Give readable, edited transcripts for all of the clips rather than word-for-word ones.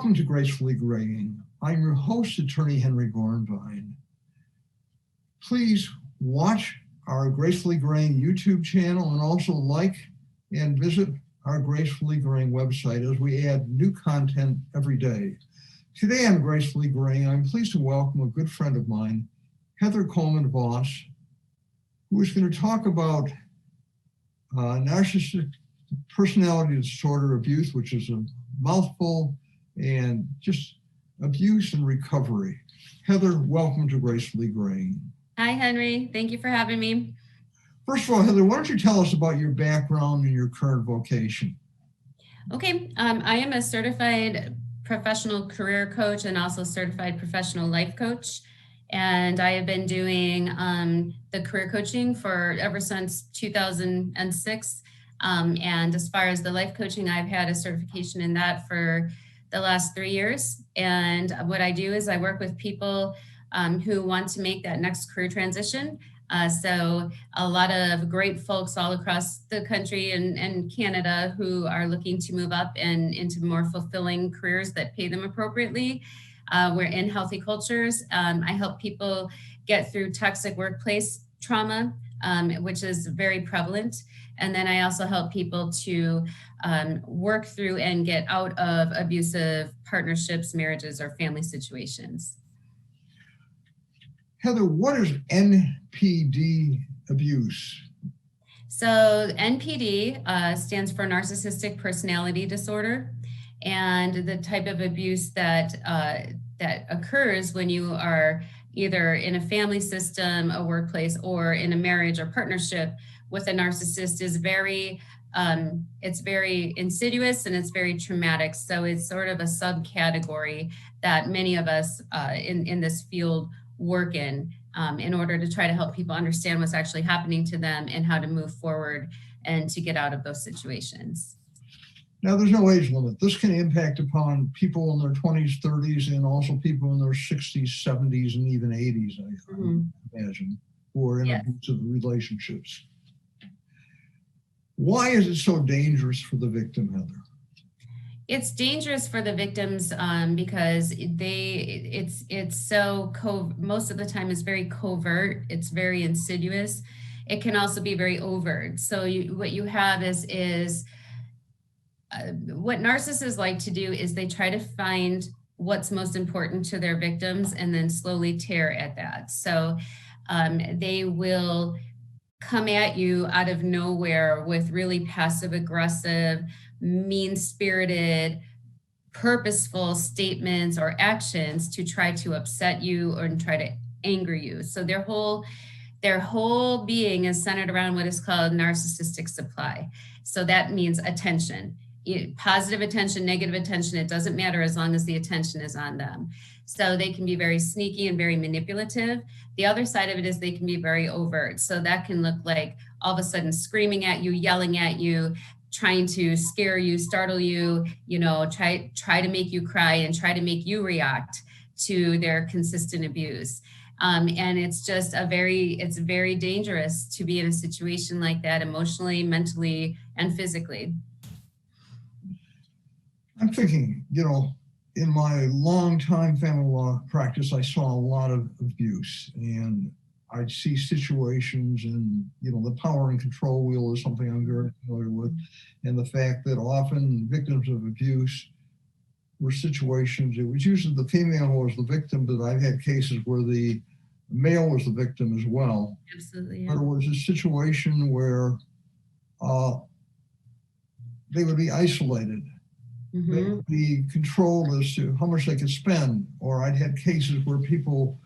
Welcome to Gracefully Graying. I'm your host, Attorney Henry Gornvine. Please watch our Gracefully Graying YouTube channel and also like and visit our Gracefully Graying website as we add new content every day. Today on Gracefully Graying, I'm pleased to welcome a good friend of mine, Heather Coleman-Voss, who is going to talk about narcissistic personality disorder abuse, which is a mouthful, and just abuse and recovery. Heather, welcome to Gracefully Graying. Hi, Henry. Thank you for having me. First of all, Heather, why don't you tell us about your background and your current vocation? Okay, I am a certified professional career coach and also certified professional life coach. And I have been doing the career coaching for ever since 2006. And as far as the life coaching, I've had a certification in that for the last 3 years. And what I do is I work with people who want to make that next career transition. So a lot of great folks all across the country and Canada who are looking to move up and into more fulfilling careers that pay them appropriately. We're in healthy cultures. I help people get through toxic workplace trauma, which is very prevalent. And then I also help people to work through and get out of abusive partnerships, marriages, or family situations. Heather, what is NPD abuse? So NPD stands for Narcissistic Personality Disorder. And the type of abuse that occurs when you are either in a family system, a workplace, or in a marriage or partnership with a narcissist is it's very insidious and it's very traumatic. So it's sort of a subcategory that many of us in this field work in order to try to help people understand what's actually happening to them and how to move forward and to get out of those situations. Now, there's no age limit. This can impact upon people in their 20s, 30s, and also people in their 60s, 70s, and even 80s, I imagine, who are in abusive relationships. Why is it so dangerous for the victim, Heather? It's dangerous for the victims because most of the time it's very covert. It's very insidious. It can also be very overt. So what you have is what narcissists like to do is they try to find what's most important to their victims and then slowly tear at that. So they will come at you out of nowhere with really passive aggressive, mean-spirited, purposeful statements or actions to try to upset you or try to anger you. So their whole being is centered around what is called narcissistic supply. So that means attention. Positive attention, negative attention, it doesn't matter as long as the attention is on them. So they can be very sneaky and very manipulative. The other side of it is they can be very overt. So that can look like all of a sudden screaming at you, yelling at you, trying to scare you, startle you, try to make you cry and try to make you react to their consistent abuse. And it's just it's very dangerous to be in a situation like that emotionally, mentally, and physically. I'm thinking, in my long time family law practice, I saw a lot of abuse, and I'd see situations, and the power and control wheel is something I'm very familiar with, and the fact that often victims of abuse were situations, it was usually the female who was the victim, but I've had cases where the male was the victim as well. Absolutely. Yeah. But it was a situation where they would be isolated. Mm-hmm. They would be controlled as to how much they could spend, or I'd had cases where people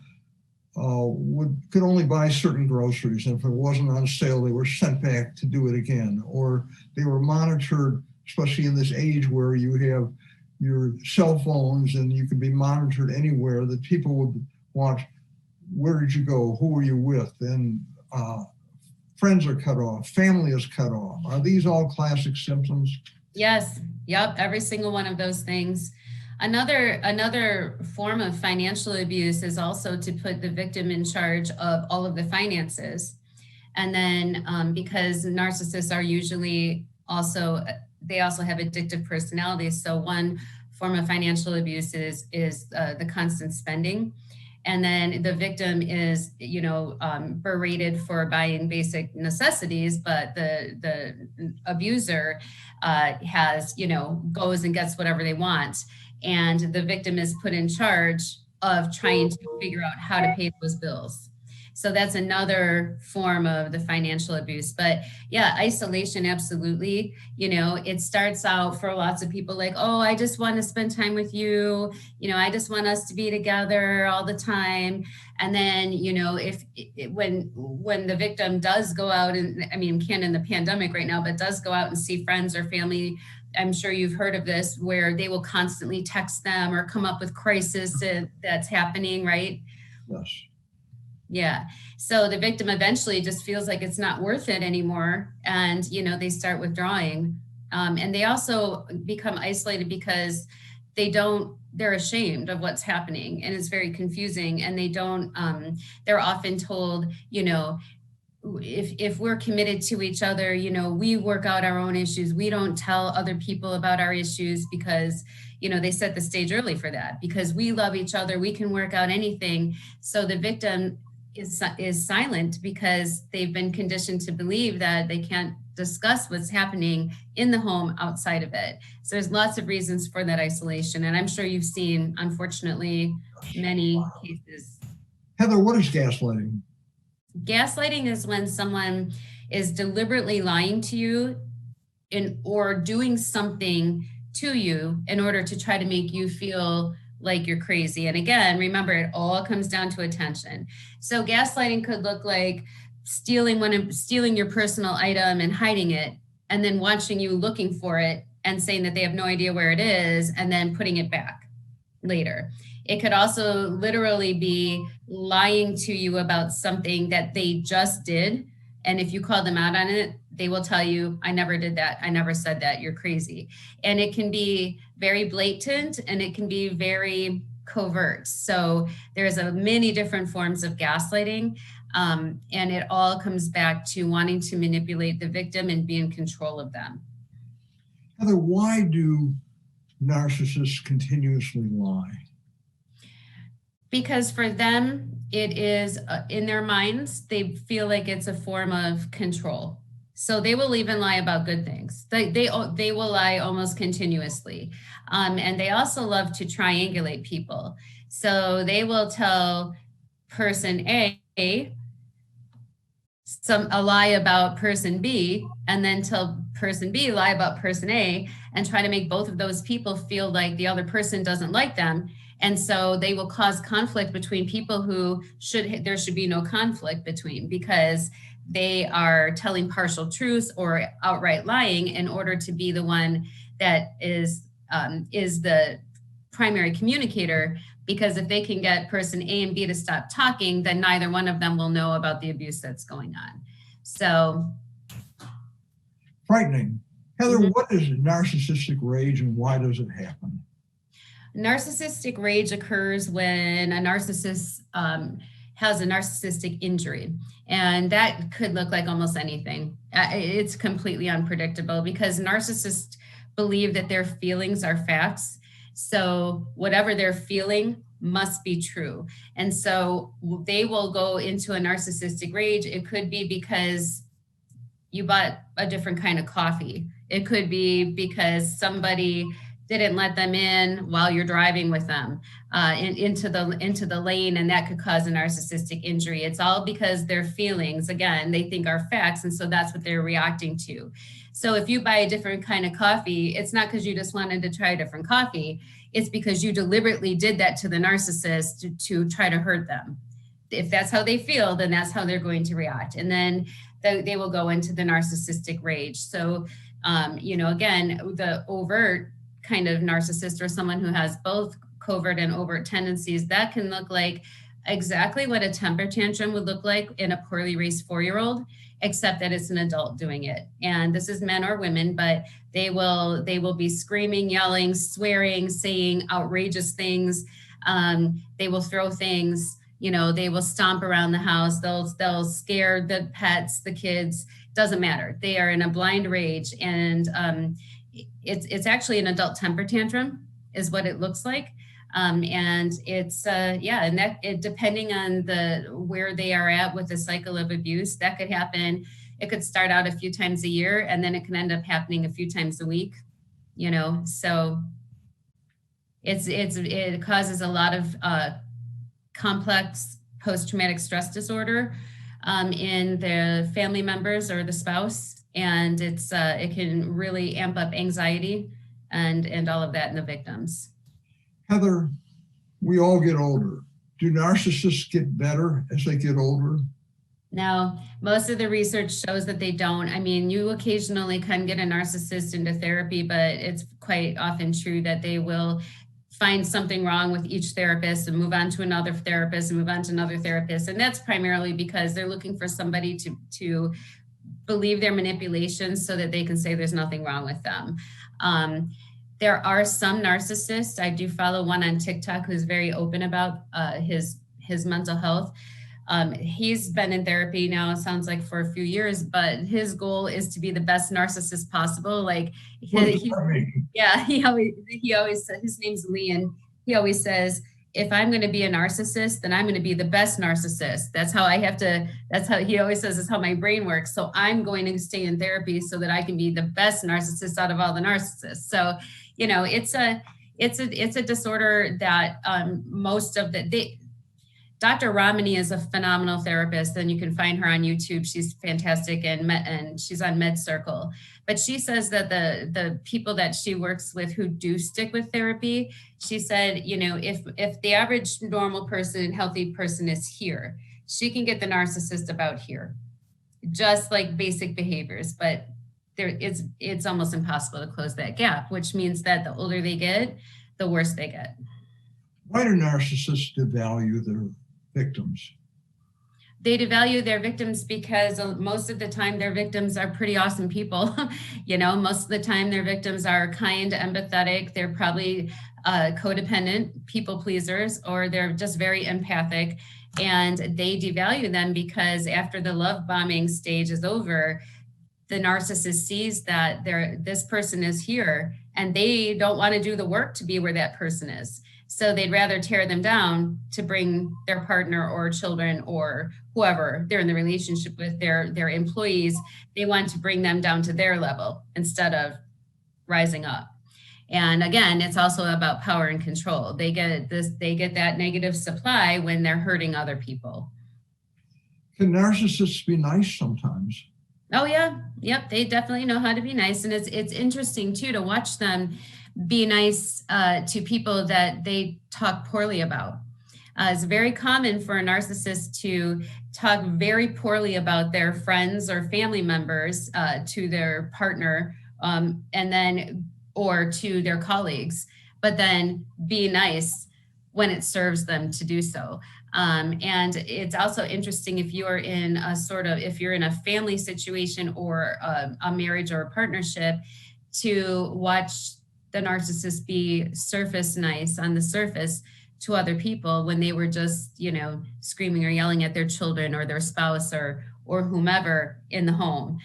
could only buy certain groceries, and if it wasn't on sale, they were sent back to do it again, or they were monitored, especially in this age where you have your cell phones and you can be monitored anywhere, that people would watch, where did you go, who were you with, and friends are cut off, family is cut off. Are these all classic symptoms? Yes. Yep. Every single one of those things. Another form of financial abuse is also to put the victim in charge of all of the finances. And then because narcissists are usually they also have addictive personalities. So one form of financial abuse is the constant spending. And then the victim is, berated for buying basic necessities, but the abuser has, goes and gets whatever they want. And the victim is put in charge of trying to figure out how to pay those bills. So that's another form of the financial abuse. But yeah, isolation, absolutely. It starts out for lots of people like, oh, I just want to spend time with you. I just want us to be together all the time. And then, when the victim does go out and, can't in the pandemic right now, but does go out and see friends or family, I'm sure you've heard of this, where they will constantly text them or come up with crisis that's happening, right? Yes. Yeah. So the victim eventually just feels like it's not worth it anymore. And, they start withdrawing. And they also become isolated because they're ashamed of what's happening, and it's very confusing. And they're often told, if we're committed to each other, we work out our own issues. We don't tell other people about our issues because, they set the stage early for that, because we love each other. We can work out anything. So the victim is silent because they've been conditioned to believe that they can't discuss what's happening in the home outside of it. So there's lots of reasons for that isolation. And I'm sure you've seen, unfortunately, many cases. Heather, what is gaslighting? Gaslighting is when someone is deliberately lying to you or doing something to you in order to try to make you feel like you're crazy. And again, remember, it all comes down to attention. So gaslighting could look like stealing your personal item and hiding it, and then watching you looking for it and saying that they have no idea where it is, and then putting it back later. It could also literally be lying to you about something that they just did. And if you call them out on it, they will tell you, I never did that. I never said that. You're crazy. And it can be very blatant, and it can be very covert. So there's many different forms of gaslighting. And it all comes back to wanting to manipulate the victim and be in control of them. Heather, why do narcissists continuously lie? Because for them, it is in their minds, they feel like it's a form of control. So they will even lie about good things. They will lie almost continuously. And they also love to triangulate people. So they will tell person A a lie about person B, and then tell person B lie about person A, and try to make both of those people feel like the other person doesn't like them. And so they will cause conflict between people who there should be no conflict between, because they are telling partial truths or outright lying in order to be the one that is the primary communicator. Because if they can get person A and B to stop talking, then neither one of them will know about the abuse that's going on. So frightening. Heather, what is narcissistic rage and why does it happen? Narcissistic rage occurs when a narcissist has a narcissistic injury. And that could look like almost anything. It's completely unpredictable because narcissists believe that their feelings are facts. So whatever they're feeling must be true. And so they will go into a narcissistic rage. It could be because you bought a different kind of coffee. It could be because somebody didn't let them in while you're driving with them into the lane, and that could cause a narcissistic injury. It's all because their feelings, again, they think are facts, and so that's what they're reacting to. So if you buy a different kind of coffee, it's not because you just wanted to try a different coffee. It's because you deliberately did that to the narcissist to try to hurt them. If that's how they feel, then that's how they're going to react. And then they will go into the narcissistic rage. So, again, the overt kind of narcissist, or someone who has both covert and overt tendencies, that can look like exactly what a temper tantrum would look like in a poorly raised 4-year-old, except that it's an adult doing it. And this is men or women, but they will be screaming, yelling, swearing, saying outrageous things. They will throw things, they will stomp around the house. They'll scare the pets, the kids, doesn't matter. They are in a blind rage. And it's actually an adult temper tantrum. is what it looks like. And it's, yeah, and that depending on where they are at with the cycle of abuse, that could happen. It could start out a few times a year, and then it can end up happening a few times a week, so it causes a lot of complex post-traumatic stress disorder in the family members or the spouse, and it can really amp up anxiety and all of that in the victims. Heather, we all get older. Do narcissists get better as they get older? No, most of the research shows that they don't. I mean, you occasionally can get a narcissist into therapy, but it's quite often true that they will find something wrong with each therapist and move on to another therapist and move on to another therapist. And that's primarily because they're looking for somebody to believe their manipulations so that they can say there's nothing wrong with them. There are some narcissists. I do follow one on TikTok who's very open about his mental health. He's been in therapy now, it sounds like, for a few years, but his goal is to be the best narcissist possible. Like, he always said, his name's Lee, and he always says, if I'm going to be a narcissist, then I'm going to be the best narcissist. That's how he always says, is how my brain works. So I'm going to stay in therapy so that I can be the best narcissist out of all the narcissists. So, it's a disorder that most of Dr. Ramani is a phenomenal therapist, and you can find her on YouTube. She's fantastic, and she's on Med Circle. But she says that the people that she works with who do stick with therapy, she said, if the average normal person, healthy person is here, she can get the narcissist about here, just like basic behaviors. But it's almost impossible to close that gap, which means that the older they get, the worse they get. Why do narcissists devalue their victims? They devalue their victims because most of the time their victims are pretty awesome people. Most of the time their victims are kind, empathetic. They're probably codependent, people pleasers, or they're just very empathic. And they devalue them because after the love bombing stage is over, the narcissist sees that this person is here and they don't want to do the work to be where that person is. So they'd rather tear them down to bring their partner or children or whoever they're in the relationship with, their employees. They want to bring them down to their level instead of rising up. And again, it's also about power and control. They get that negative supply when they're hurting other people. Can narcissists be nice sometimes? Oh yeah, yep. They definitely know how to be nice. And it's interesting too, to watch them be nice to people that they talk poorly about. It's very common for a narcissist to talk very poorly about their friends or family members to their partner, or to their colleagues, but then be nice when it serves them to do so. And it's also interesting if you're in a family situation or a marriage or a partnership, to watch the narcissist be surface nice on the surface to other people when they were just, screaming or yelling at their children or their spouse or whomever in the home.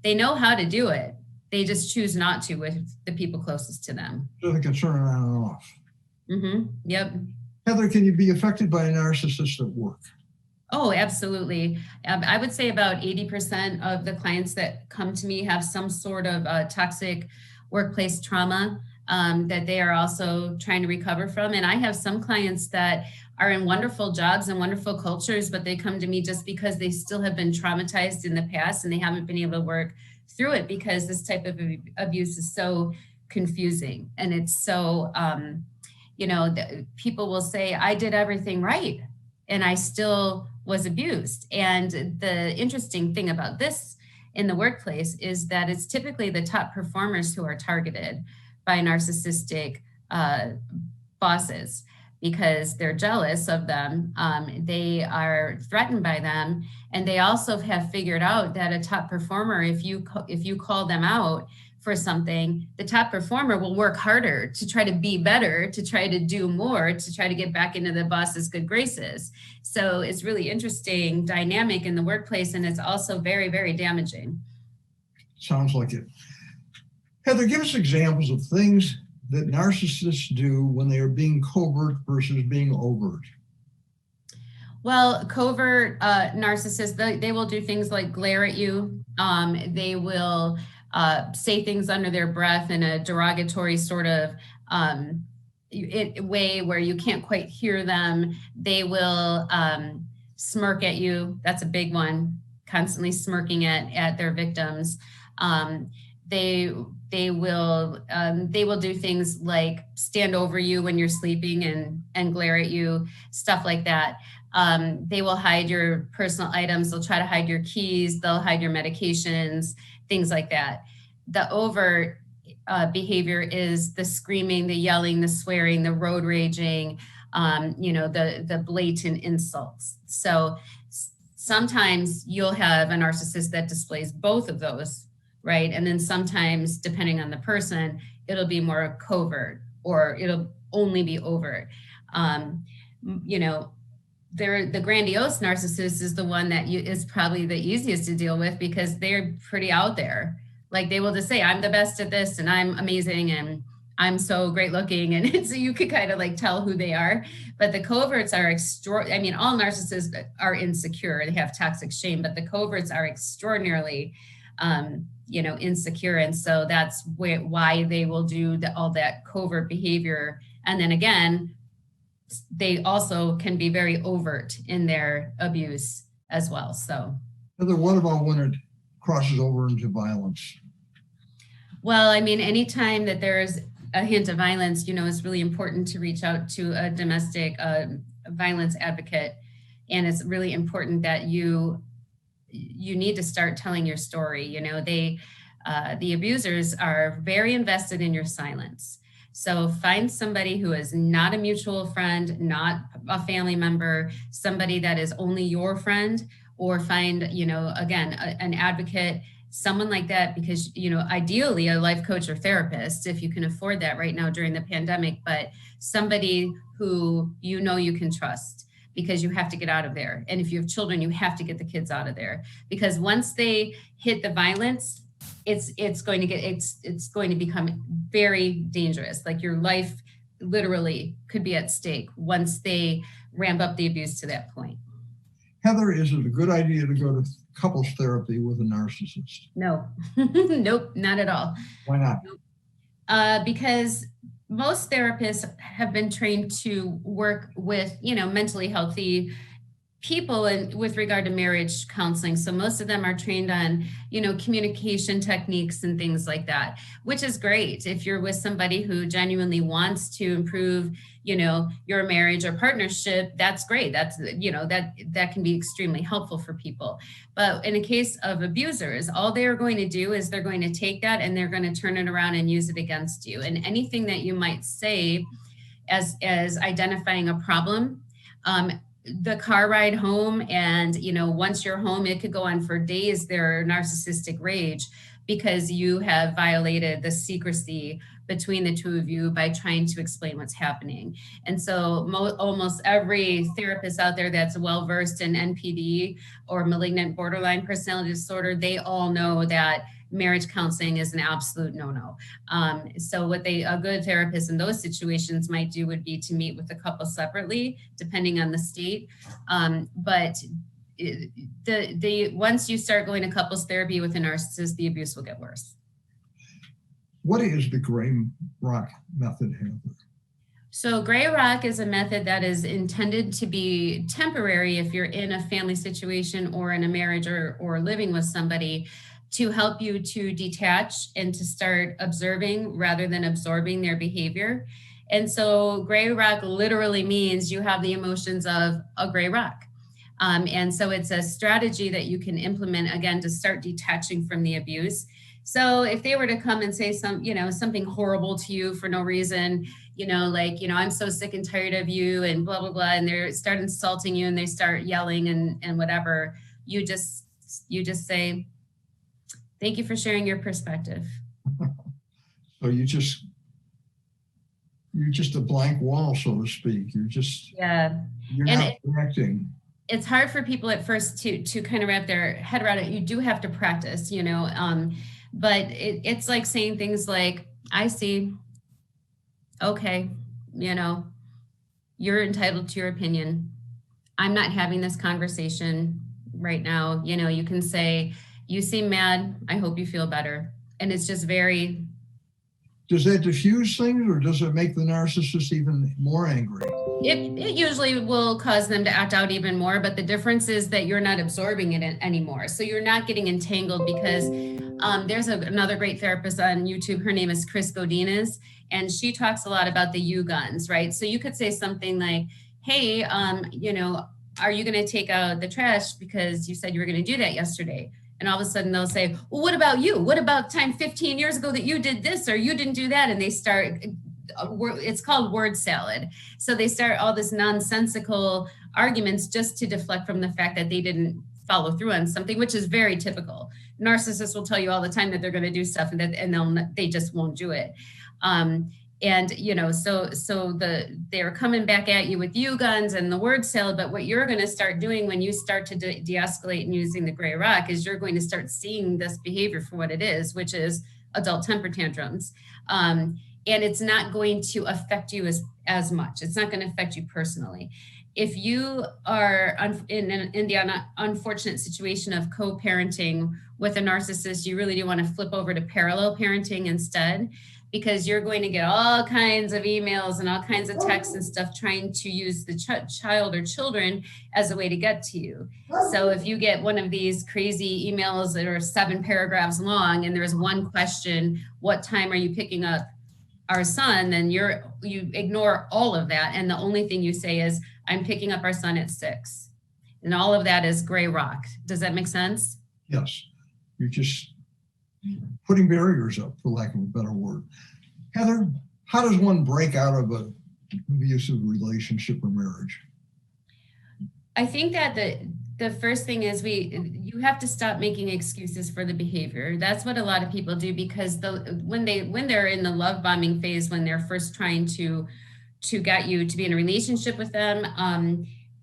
They know how to do it. They just choose not to with the people closest to them. So they can turn it on and off. Mm-hmm. Yep. Heather, can you be affected by a narcissist at work? Oh, absolutely. I would say about 80% of the clients that come to me have some sort of toxic workplace trauma that they are also trying to recover from. And I have some clients that are in wonderful jobs and wonderful cultures, but they come to me just because they still have been traumatized in the past and they haven't been able to work through it because this type of abuse is so confusing. And it's so, people will say, I did everything right and I still was abused. And the interesting thing about this in the workplace is that it's typically the top performers who are targeted by narcissistic bosses because they're jealous of them. They are threatened by them. And they also have figured out that a top performer, if you call them out for something, the top performer will work harder to try to be better, to try to do more, to try to get back into the boss's good graces. So it's really interesting dynamic in the workplace, and it's also very, very damaging. Sounds like it. Heather, give us examples of things that narcissists do when they are being covert versus being overt? Well, covert narcissists, they will do things like glare at you. They will say things under their breath in a derogatory sort of way where you can't quite hear them. They will smirk at you. That's a big one, constantly smirking at their victims. They will do things like stand over you when you're sleeping and glare at you, stuff like that. They will hide your personal items. They'll try to hide your keys. They'll hide your medications, things like that. The overt behavior is the screaming, the yelling, the swearing, the road raging, the blatant insults. So sometimes you'll have a narcissist that displays both of those, right? And then sometimes, depending on the person, it'll be more covert or it'll only be overt. The grandiose narcissist is the one that is probably the easiest to deal with because they're pretty out there. Like they will just say, I'm the best at this and I'm amazing and I'm so great looking. And so you could kind of like tell who they are. But the coverts are all narcissists are insecure. They have toxic shame, but the coverts are extraordinarily, insecure. And so that's why they will do all that covert behavior. And then again, they also can be very overt in their abuse as well. So, Heather, what about when it crosses over into violence? Well, anytime that there's a hint of violence, it's really important to reach out to a domestic violence advocate. And it's really important that you need to start telling your story. The abusers are very invested in your silence. So find somebody who is not a mutual friend, not a family member, somebody that is only your friend, or find, an advocate, someone like that, because, ideally a life coach or therapist, if you can afford that right now during the pandemic, but somebody who you can trust, because you have to get out of there. And if you have children, you have to get the kids out of there, because once they hit the violence, it's going to become very dangerous. Like your life literally could be at stake once they ramp up the abuse to that point. Heather, is it a good idea to go to couples therapy with a narcissist? No, nope, not at all. Why not? Because most therapists have been trained to work with, mentally healthy people and with regard to marriage counseling. So most of them are trained on, communication techniques and things like that, which is great. If you're with somebody who genuinely wants to improve, your marriage or partnership, that's great. That's, that can be extremely helpful for people. But in a case of abusers, all they are going to do is they're going to take that and they're going to turn it around and use it against you. And anything that you might say as identifying a problem, the car ride home and, once you're home, it could go on for days, their narcissistic rage, because you have violated the secrecy between the two of you by trying to explain what's happening. And so almost every therapist out there that's well-versed in NPD or malignant borderline personality disorder, they all know that marriage counseling is an absolute no-no. So what a good therapist in those situations might do would be to meet with the couple separately, depending on the state. But once you start going to couples therapy with a narcissist, the abuse will get worse. What is the gray rock method, Heather? So gray rock is a method that is intended to be temporary if you're in a family situation or in a marriage or living with somebody, to help you to detach and to start observing rather than absorbing their behavior. And so gray rock literally means you have the emotions of a gray rock. And so it's a strategy that you can implement, again, to start detaching from the abuse. So if they were to come and say something horrible to you for no reason, I'm so sick and tired of you and blah, blah, blah, and they start insulting you and they start yelling and whatever, you just say, thank you for sharing your perspective. So you're just a blank wall, so to speak. You're not reacting. It's hard for people at first to kind of wrap their head around it. You do have to practice, but it's like saying things like, I see, okay, you know, you're entitled to your opinion. I'm not having this conversation right now. You know, you can say, you seem mad. I hope you feel better. And it's just very, Does that diffuse things or does it make the narcissist even more angry? it usually will cause them to act out even more, but the difference is that you're not absorbing it anymore. So you're not getting entangled because there's another great therapist on YouTube. Her name is Chris Godinez, and she talks a lot about the U guns, right? So you could say something like, hey, you know, are you going to take out the trash because you said you were going to do that yesterday? And all of a sudden they'll say, well, what about you? What about time 15 years ago that you did this or you didn't do that? And they start, it's called word salad. So they start all this nonsensical arguments just to deflect from the fact that they didn't follow through on something, which is very typical. Narcissists will tell you all the time that they're going to do stuff and they just won't do it. And you know, so they're coming back at you with you guns and the word salad. But what you're going to start doing when you start to de-escalate and using the gray rock is you're going to start seeing this behavior for what it is, which is adult temper tantrums. And it's not going to affect you as much. It's not going to affect you personally. If you are in the unfortunate situation of co-parenting with a narcissist, you really do want to flip over to parallel parenting instead, because you're going to get all kinds of emails and all kinds of texts and stuff trying to use the child or children as a way to get to you. So if you get one of these crazy emails that are 7 paragraphs long and there's one question, what time are you picking up our son? Then you ignore all of that. And the only thing you say is, I'm picking up our son at 6. And all of that is gray rock. Does that make sense? Yes. You're just putting barriers up, for lack of a better word. Heather, how does one break out of an abusive relationship or marriage? I think that the first thing is you have to stop making excuses for the behavior. That's what a lot of people do, because when they're in the love bombing phase, when they're first trying to get you to be in a relationship with them,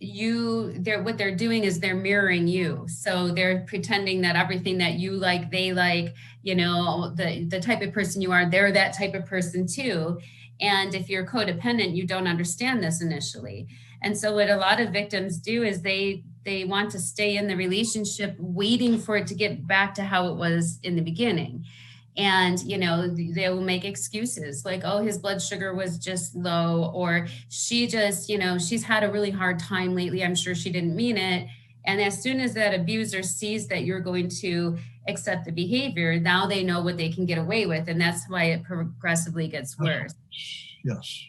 what they're doing is they're mirroring you. So they're pretending that everything that you like, they like, you know, the type of person you are, they're that type of person too. And if you're codependent, you don't understand this initially. And so what a lot of victims do is they want to stay in the relationship waiting for it to get back to how it was in the beginning. And, you know, they will make excuses like, oh, his blood sugar was just low, or she just, you know, she's had a really hard time lately. I'm sure she didn't mean it. And as soon as that abuser sees that you're going to accept the behavior, now they know what they can get away with. And that's why it progressively gets worse. Yes.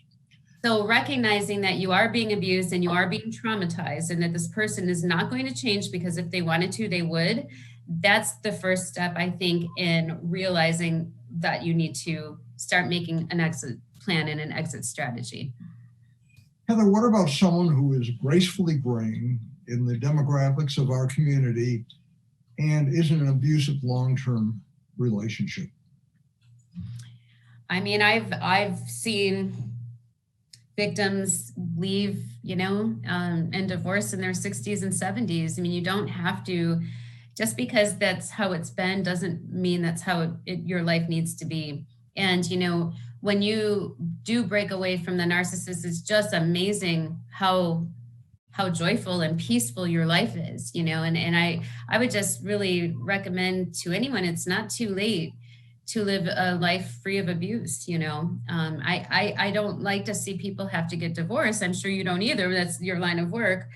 So recognizing that you are being abused and you are being traumatized and that this person is not going to change, because if they wanted to, they would. That's the first step, I think, in realizing that you need to start making an exit plan and an exit strategy. Heather, what about someone who is gracefully graying in the demographics of our community and is in an abusive long-term relationship? I mean, I've seen victims leave, you know, and divorce in their 60s and 70s. I mean, you don't have to, just because that's how it's been doesn't mean that's how your life needs to be. And, you know, when you do break away from the narcissist, it's just amazing how joyful and peaceful your life is, you know, and I would just really recommend to anyone, it's not too late to live a life free of abuse. You know, I don't like to see people have to get divorced. I'm sure you don't either. That's your line of work,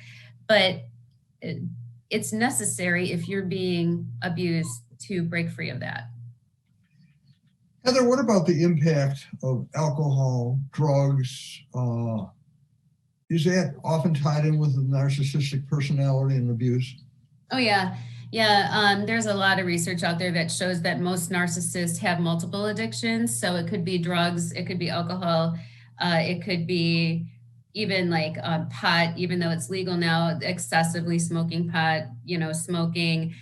but it's necessary if you're being abused to break free of that. Heather, what about the impact of alcohol, drugs? Is that often tied in with the narcissistic personality and abuse? Oh, yeah. Yeah, there's a lot of research out there that shows that most narcissists have multiple addictions. So it could be drugs, it could be alcohol, it could be even like pot, even though it's legal now, excessively smoking pot, you know, smoking,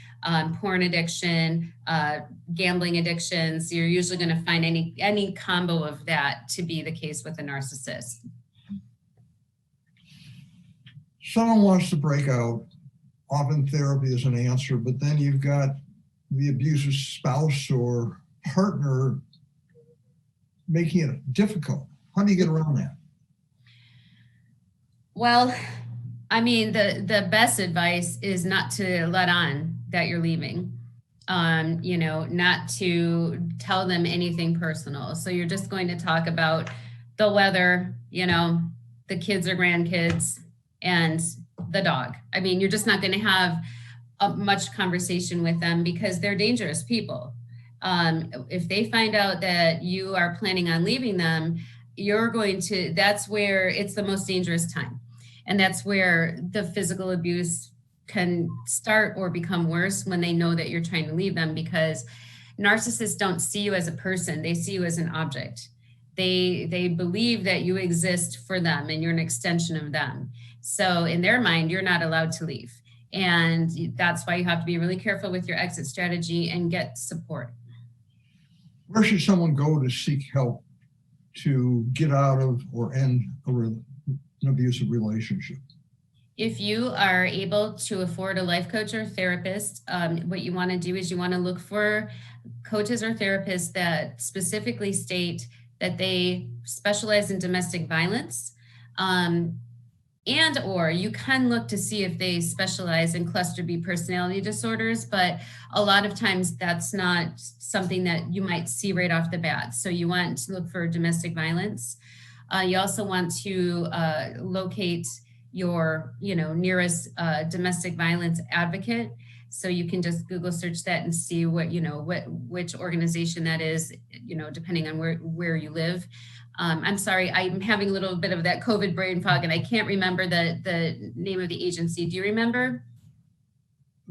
porn addiction, gambling addictions. You're usually going to find any combo of that to be the case with a narcissist. Someone wants to break out. Often therapy is an answer, but then you've got the abusive spouse or partner making it difficult. How do you get around that? Well, I mean, the best advice is not to let on that you're leaving. You know, not to tell them anything personal. So you're just going to talk about the weather, you know, the kids or grandkids, and the dog. I mean, you're just not going to have much conversation with them because they're dangerous people. If they find out that you are planning on leaving them, that's where it's the most dangerous time. And that's where the physical abuse can start or become worse, when they know that you're trying to leave them, because narcissists don't see you as a person. They see you as an object. They believe that you exist for them and you're an extension of them. So in their mind, you're not allowed to leave. And that's why you have to be really careful with your exit strategy and get support. Where should someone go to seek help to get out of or end an abusive relationship? If you are able to afford a life coach or therapist, what you want to do is you want to look for coaches or therapists that specifically state that they specialize in domestic violence, and or you can look to see if they specialize in cluster B personality disorders, but a lot of times that's not something that you might see right off the bat. So you want to look for domestic violence. You also want to locate your nearest domestic violence advocate. So you can just Google search that and see which organization that is, depending on where you live. I'm sorry, I'm having a little bit of that COVID brain fog and I can't remember the name of the agency. Do you remember?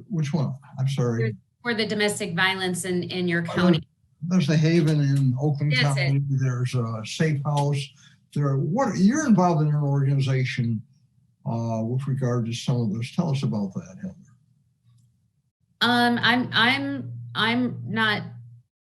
Which one? I'm sorry. For the domestic violence in your county. There's a Haven in Oakland That's County. it. There's a Safe House. You're involved in an organization with regard to some of this. Tell us about that, Heather.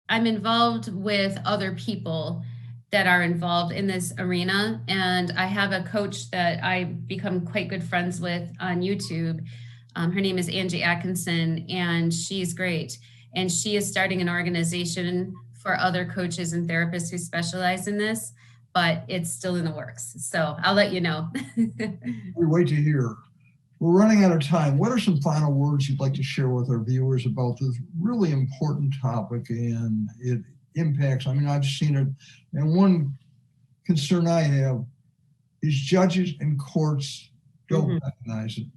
I'm involved with other people that are involved in this arena. And I have a coach that I become quite good friends with on YouTube. Her name is Angie Atkinson, and she's great. And she is starting an organization for other coaches and therapists who specialize in this, but it's still in the works. So I'll let you know. We wait to hear. We're running out of time. What are some final words you'd like to share with our viewers about this really important topic and it impacts? I mean, I've seen it, and one concern I have is judges and courts don't recognize it.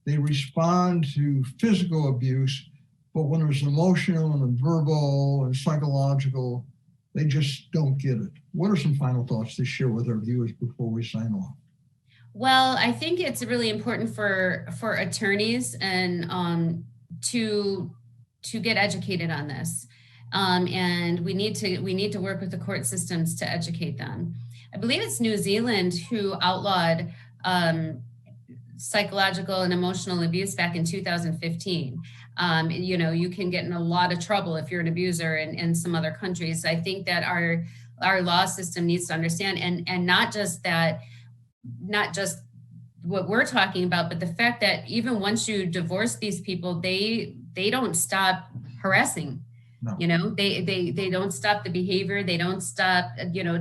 They respond to physical abuse, but when there's emotional and verbal and psychological, they just don't get it. What are some final thoughts to share with our viewers before we sign off? Well, I think it's really important for attorneys and to get educated on this. And we need to work with the court systems to educate them. I believe it's New Zealand who outlawed psychological and emotional abuse back in 2015. You can get in a lot of trouble if you're an abuser in some other countries. I think that our law system needs to understand, and not just what we're talking about, but the fact that even once you divorce these people, they don't stop harassing. No. They don't stop the behavior. They don't stop,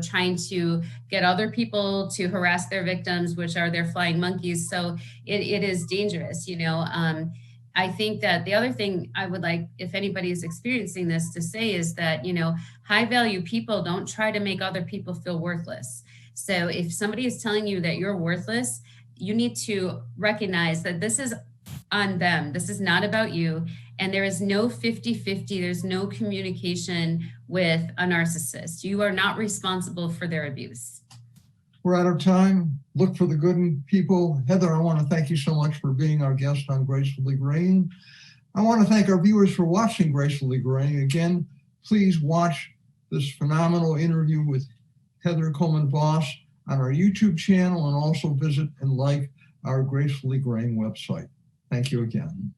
trying to get other people to harass their victims, which are their flying monkeys. So it is dangerous, I think that the other thing I would like, if anybody is experiencing this, to say is that, high value people don't try to make other people feel worthless. So if somebody is telling you that you're worthless, you need to recognize that this is on them. This is not about you. And there is no 50-50. There's no communication with a narcissist. You are not responsible for their abuse. We're out of time. Look for the good in people. Heather, I want to thank you so much for being our guest on Gracefully Graying. I want to thank our viewers for watching Gracefully Graying. Again, please watch this phenomenal interview with Heather Coleman-Voss on our YouTube channel, and also visit and like our Gracefully Graying website. Thank you again.